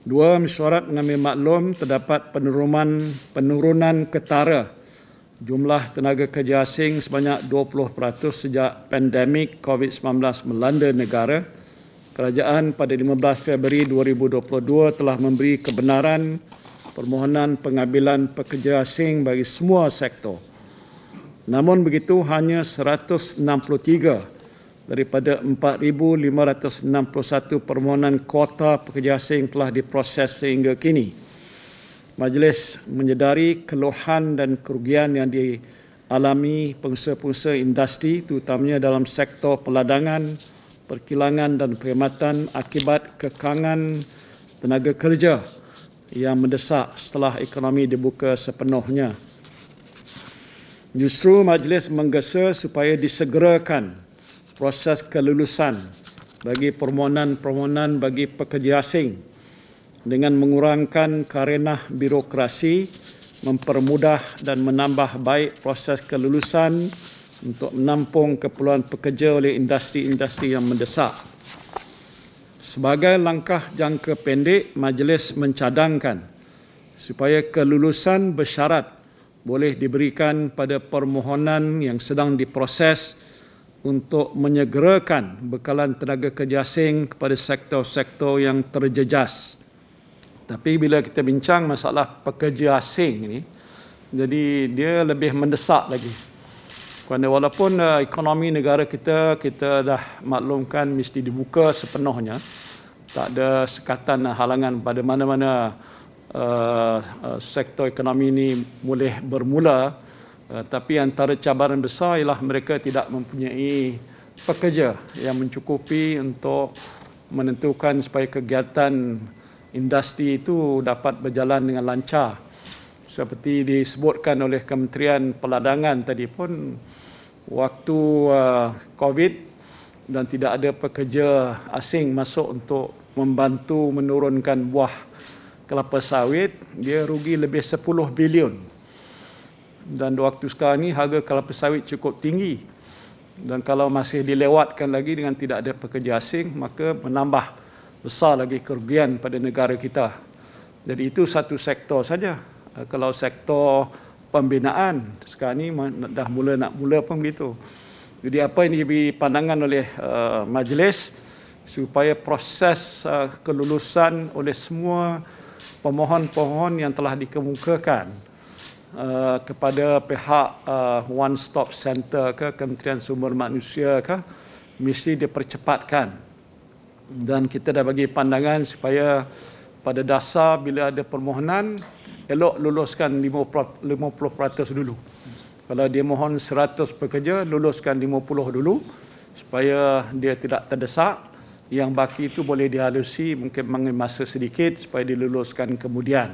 Dua, mesyuarat mengambil maklum terdapat penurunan ketara jumlah tenaga kerja asing sebanyak 20% sejak pandemik COVID-19 melanda negara. Kerajaan pada 15 Februari 2022 telah memberi kebenaran permohonan pengambilan pekerja asing bagi semua sektor. Namun begitu, hanya 163 daripada 4,561 permohonan kuota pekerja asing telah diproses sehingga kini. Majlis menyedari keluhan dan kerugian yang dialami pengusaha-pengusaha industri terutamanya dalam sektor peladangan, perkilangan dan perkhidmatan akibat kekangan tenaga kerja yang mendesak setelah ekonomi dibuka sepenuhnya. Justru majlis menggesa supaya disegerakan proses kelulusan bagi permohonan-permohonan bagi pekerja asing dengan mengurangkan karenah birokrasi, mempermudah dan menambah baik proses kelulusan untuk menampung keperluan pekerja oleh industri-industri yang mendesak. Sebagai langkah jangka pendek, majlis mencadangkan supaya kelulusan bersyarat boleh diberikan pada permohonan yang sedang diproses untuk menyegerakan bekalan tenaga kerja asing kepada sektor-sektor yang terjejas. Tapi bila kita bincang masalah pekerja asing ini, jadi dia lebih mendesak lagi. Kerana walaupun ekonomi negara kita dah maklumkan mesti dibuka sepenuhnya, tak ada sekatan halangan pada mana-mana sektor ekonomi ini boleh bermula, tapi antara cabaran besar ialah mereka tidak mempunyai pekerja yang mencukupi untuk menentukan supaya kegiatan industri itu dapat berjalan dengan lancar. Seperti disebutkan oleh Kementerian Peladangan tadi pun, waktu COVID dan tidak ada pekerja asing masuk untuk membantu menurunkan buah kelapa sawit, dia rugi lebih 10 bilion. Dan waktu sekarang ini harga kelapa sawit cukup tinggi. Dan kalau masih dilewatkan lagi dengan tidak ada pekerja asing, maka menambah besar lagi kerugian pada negara kita. Jadi itu satu sektor saja. Kalau sektor pembinaan, sekarang ini dah nak mula pun begitu. Jadi apa yang diberi pandangan oleh majlis supaya proses kelulusan oleh semua pemohon-pemohon yang telah dikemukakan kepada pihak One Stop Center ke Kementerian Sumber Manusia ke mesti dipercepatkan. Dan kita dah bagi pandangan supaya pada dasar bila ada permohonan, elok luluskan 50% dulu. Kalau dia mohon 100 pekerja, luluskan 50 dulu supaya dia tidak terdesak. Yang baki itu boleh dihalusi, mungkin mengambil masa sedikit supaya diluluskan kemudian.